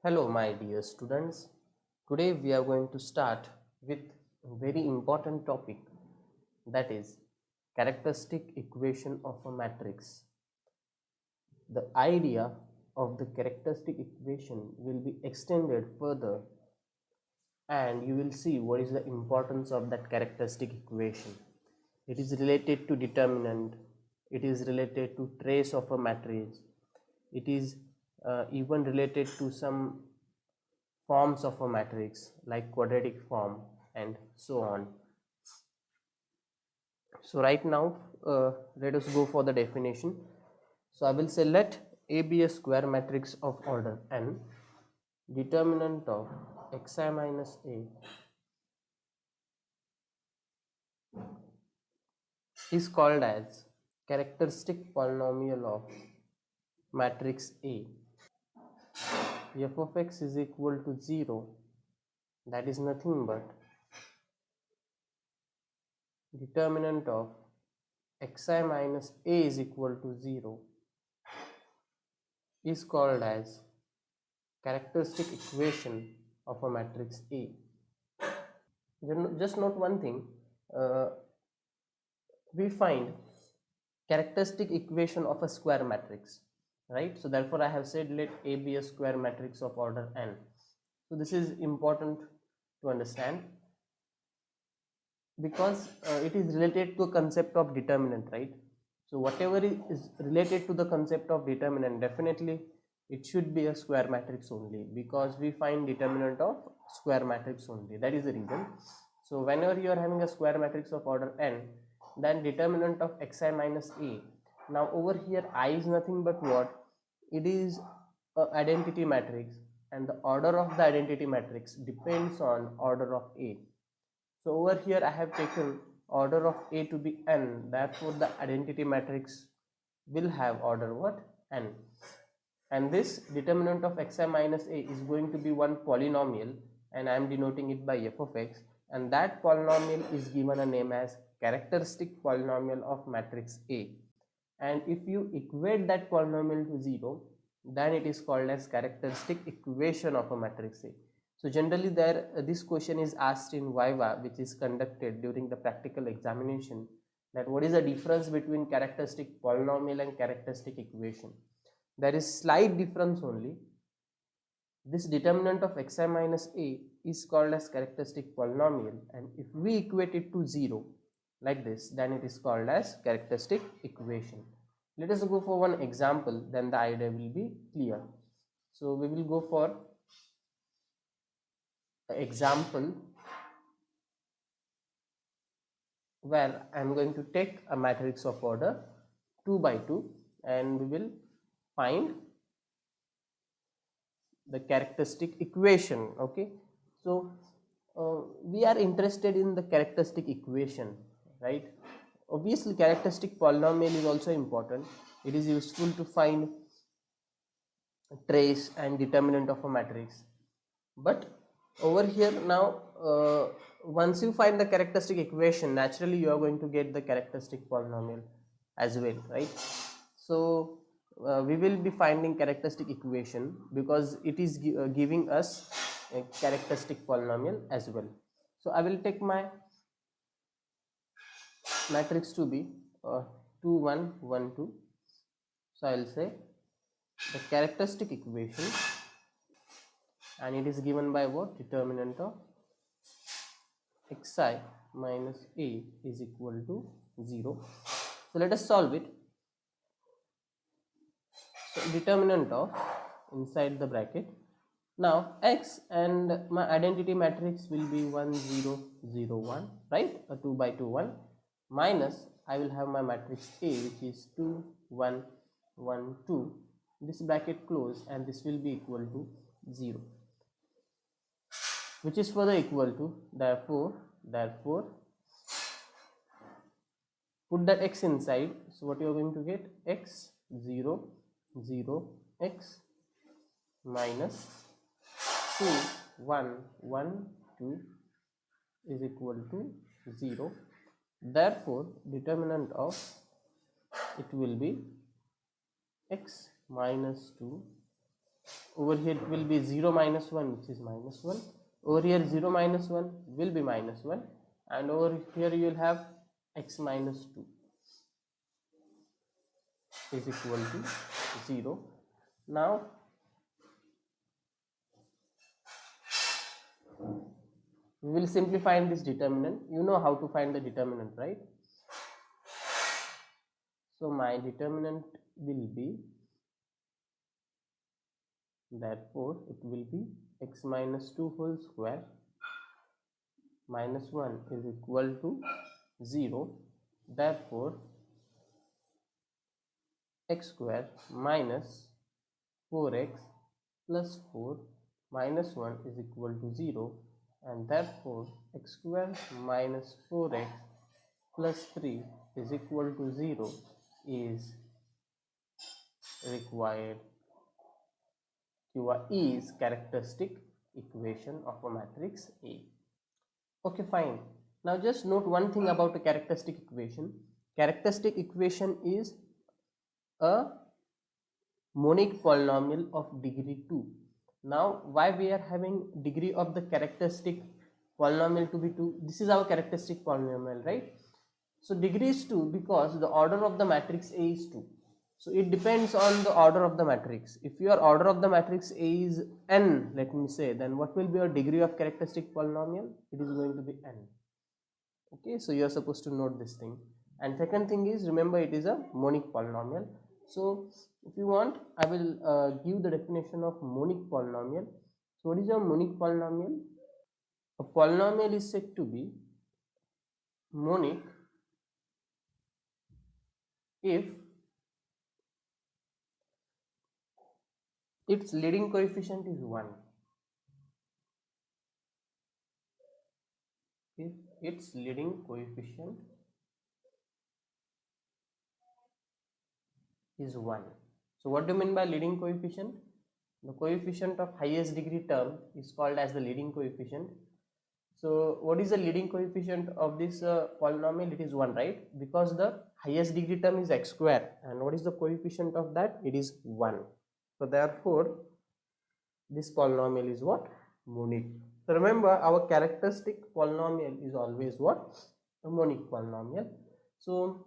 Hello, my dear students. Today we are going to start with a very important topic, that is characteristic equation of a matrix. The idea of the characteristic equation will be extended further and you will see what is the importance of that characteristic equation. It is related to determinant, it is related to trace of a matrix, it is even related to some forms of a matrix like quadratic form and so on. So right now let us go for the definition. So I will say let A be a square matrix of order n, determinant of xi minus a is called as characteristic polynomial of matrix A. F of x is equal to 0, that is nothing but determinant of xi minus a is equal to 0 is called as characteristic equation of a matrix A. Just note one thing, uh, we find characteristic equation of a square matrix, right? So therefore I have said let A be a square matrix of order n. So this is important to understand because it is related to a concept of determinant, right? So whatever is related to the concept of determinant, definitely it should be a square matrix only, because we find determinant of square matrix only. That is the reason. So whenever you are having a square matrix of order n, then determinant of xi minus a. Now over here I is nothing but what? It is a identity matrix, and the order of the identity matrix depends on order of a. So over here I have taken order of A to be n, therefore the identity matrix will have order what? N. And this determinant of xi minus a is going to be one polynomial, and I am denoting it by f of x, and that polynomial is given a name as characteristic polynomial of matrix A. And if you equate that polynomial to 0, then it is called as characteristic equation of a matrix A. So generally this question is asked in Viva, which is conducted during the practical examination, that what is the difference between characteristic polynomial and characteristic equation. There is slight difference only. This determinant of xi minus a is called as characteristic polynomial, and if we equate it to 0 like this, then it is called as characteristic equation. Let us go for one example, then the idea will be clear. So we will go for example where I am going to take a matrix of order 2 by 2 and we will find the characteristic equation. Okay, so we are interested in the characteristic equation, right? Obviously characteristic polynomial is also important. It is useful to find trace and determinant of a matrix, but over here now once you find the characteristic equation, naturally you are going to get the characteristic polynomial as well, right? So we will be finding characteristic equation because it is giving us a characteristic polynomial as well. So I will take my matrix to be 2 1 1 2. So I will say the characteristic equation, and it is given by what? Determinant of xi minus a is equal to 0. So let us solve it. So determinant of inside the bracket, now x and my identity matrix will be 1 0 0 1, right? A 2 by 2 1, minus I will have my matrix A, which is 2 1 1 2. This bracket close and this will be equal to 0, which is further equal to, therefore put that x inside. So what you are going to get? X 0 0 x minus 2 1 1 2 is equal to 0. Therefore determinant of it will be x minus 2 over here it will be 0 minus 1, which is minus 1. Over here 0 minus 1 will be minus 1, and over here you will have x minus 2 is equal to 0. Now we will simplify this determinant. You know how to find the determinant, right? So my determinant will be, therefore it will be x minus 2 whole square minus 1 is equal to 0. Therefore x square minus 4x plus 4 minus 1 is equal to 0, and therefore x square minus 4x plus 3 is equal to 0 is required is characteristic equation of a matrix A. Okay, fine. Now just note one thing about a characteristic equation. Characteristic equation is a monic polynomial of degree 2. Now why we are having degree of the characteristic polynomial to be 2? This is our characteristic polynomial, right? So degree is 2 because the order of the matrix A is 2. So it depends on the order of the matrix. If your order of the matrix A is n, let me say, then what will be your degree of characteristic polynomial? It is going to be n. Okay, so you are supposed to note this thing. And second thing is, remember, it is a monic polynomial. So if you want, I will give the definition of monic polynomial. So what is a monic polynomial? A polynomial is said to be monic if its leading coefficient is 1. If its leading coefficient is 1. So what do you mean by leading coefficient? The coefficient of highest degree term is called as the leading coefficient. So what is the leading coefficient of this polynomial? It is 1, right? Because the highest degree term is x square, and what is the coefficient of that? It is 1. So therefore this polynomial is what? Monic. So remember, our characteristic polynomial is always what? A monic polynomial. So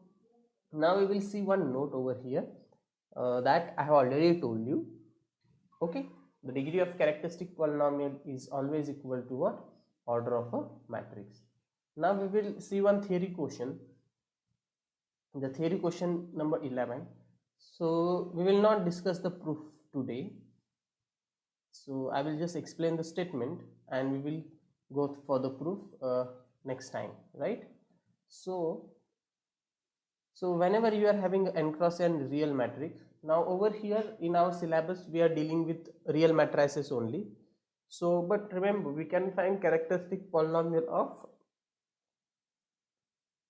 now we will see one note over here that I have already told you. Okay, the degree of characteristic polynomial is always equal to what? Order of a matrix. Now we will see one theory question, the theory question number 11. So we will not discuss the proof today. So I will just explain the statement and we will go for the proof next time, right? So whenever you are having n cross n real matrix, now over here in our syllabus we are dealing with real matrices only. So but remember, we can find characteristic polynomial of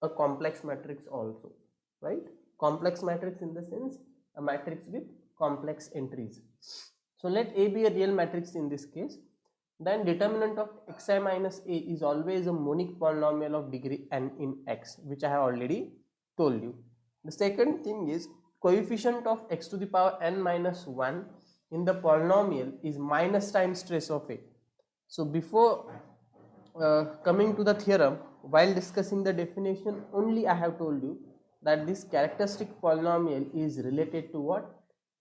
a complex matrix also, right? Complex matrix in the sense a matrix with complex entries. So let A be a real matrix in this case, then determinant of xi minus a is always a monic polynomial of degree n in x, which I have already told you. The second thing is coefficient of x to the power n minus 1 in the polynomial is minus times trace of a. So before coming to the theorem, while discussing the definition, only I have told you that this characteristic polynomial is related to what?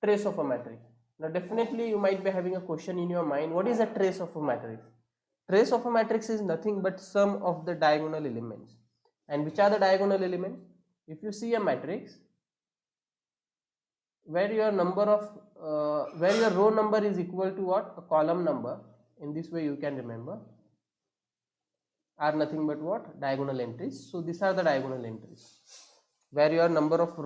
Trace of a matrix. Now definitely you might be having a question in your mind, what is a trace of a matrix? Trace of a matrix is nothing but sum of the diagonal elements. And which are the diagonal elements? If you see a matrix where your number of where your row number is equal to what? A column number. In this way you can remember, are nothing but what? Diagonal entries. So these are the diagonal entries where your number of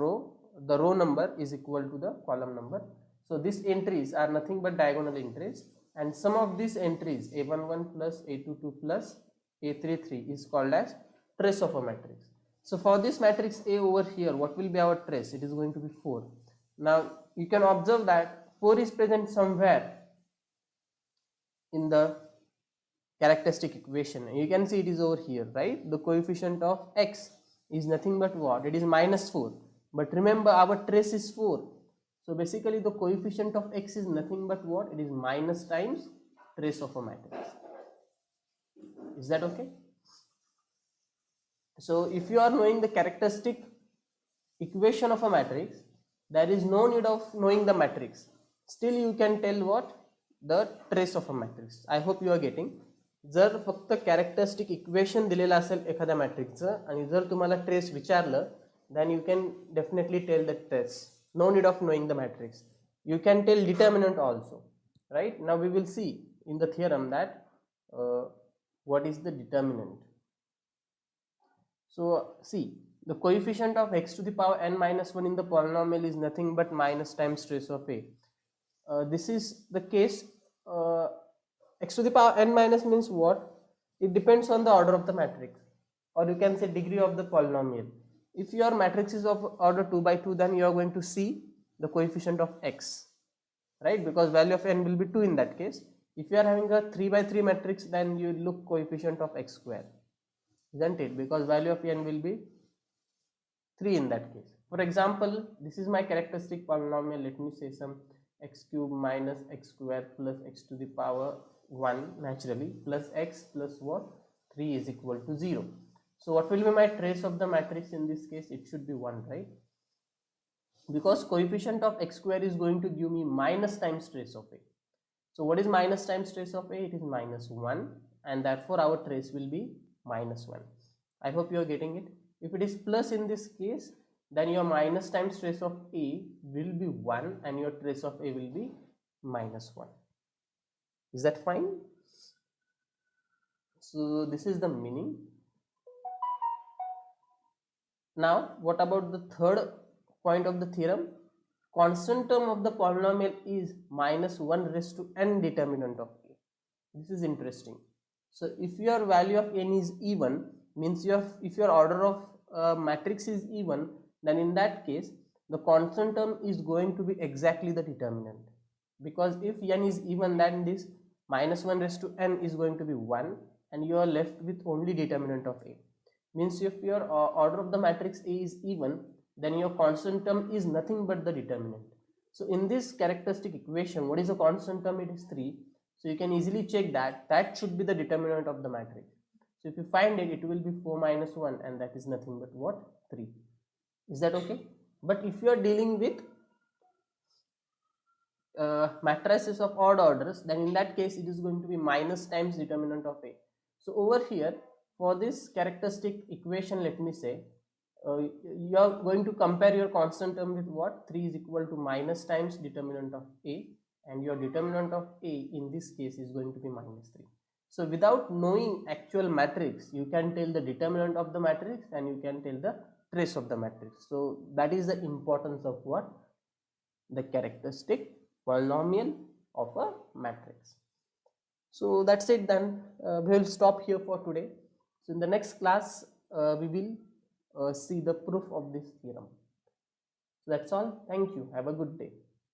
the row number is equal to the column number. So these entries are nothing but diagonal entries, and sum of these entries a11 plus a22 plus a33 is called as trace of a matrix. So for this matrix A over here, what will be our trace? It is going to be 4. Now you can observe that 4 is present somewhere in the characteristic equation. You can see it is over here, right? The coefficient of x is nothing but what? It is minus 4. But remember, our trace is 4. So basically the coefficient of x is nothing but what? It is minus times trace of a matrix. Is that okay? So if you are knowing the characteristic equation of a matrix, there is no need of knowing the matrix. Still you can tell what? The trace of a matrix. I hope you are getting. जर फक्त characteristic equation दिलेलं असेल एखाद्या मॅट्रिक्सचं आणि जर तुम्हाला trace विचारलं, then you can definitely tell the trace. No need of knowing the matrix. You can tell determinant also, right? Now we will see in the theorem that what is the determinant. So see, the coefficient of x to the power n minus 1 in the polynomial is nothing but minus times trace of a. This is the case. X to the power n minus means what? It depends on the order of the matrix, or you can say degree of the polynomial. If your matrix is of order 2 by 2, then you are going to see the coefficient of x, right? Because value of n will be 2 in that case. If you are having a 3 by 3 matrix, then you look coefficient of x square, isn't it? Because value of n will be 3 in that case. For example, this is my characteristic polynomial. Let me say some x cube minus x square plus x to the power 1 naturally plus x plus what? 3 is equal to 0. So what will be my trace of the matrix in this case? It should be 1, right? Because coefficient of x square is going to give me minus times trace of a. So what is minus times trace of a? It is minus 1, and therefore our trace will be minus 1. I hope you are getting it. If it is plus in this case, then your minus times trace of a will be 1 and your trace of a will be minus 1. Is that fine? So this is the meaning. Now what about the third point of the theorem? Constant term of the polynomial is minus 1 raised to n determinant of a. This is interesting. So if your value of n is even, means if your order of matrix is even, then in that case the constant term is going to be exactly the determinant. Because if n is even, then this minus 1 raised to n is going to be 1 and you are left with only determinant of a. Means if your order of the matrix A is even, then your constant term is nothing but the determinant. So in this characteristic equation, what is the constant term? It is 3. So you can easily check that should be the determinant of the matrix. So if you find it, it will be 4 minus 1, and that is nothing but what? 3. Is that okay? But if you are dealing with matrices of odd orders, then in that case it is going to be minus times determinant of a. So over here, for this characteristic equation, let me say you are going to compare your constant term with what? 3 is equal to minus times determinant of a, and your determinant of a in this case is going to be minus 3. So without knowing actual matrix, you can tell the determinant of the matrix and you can tell the trace of the matrix. So that is the importance of what? The characteristic polynomial of a matrix. So that's it then. We will stop here for today. So in the next class, we will see the proof of this theorem. So that's all. Thank you. Have a good day.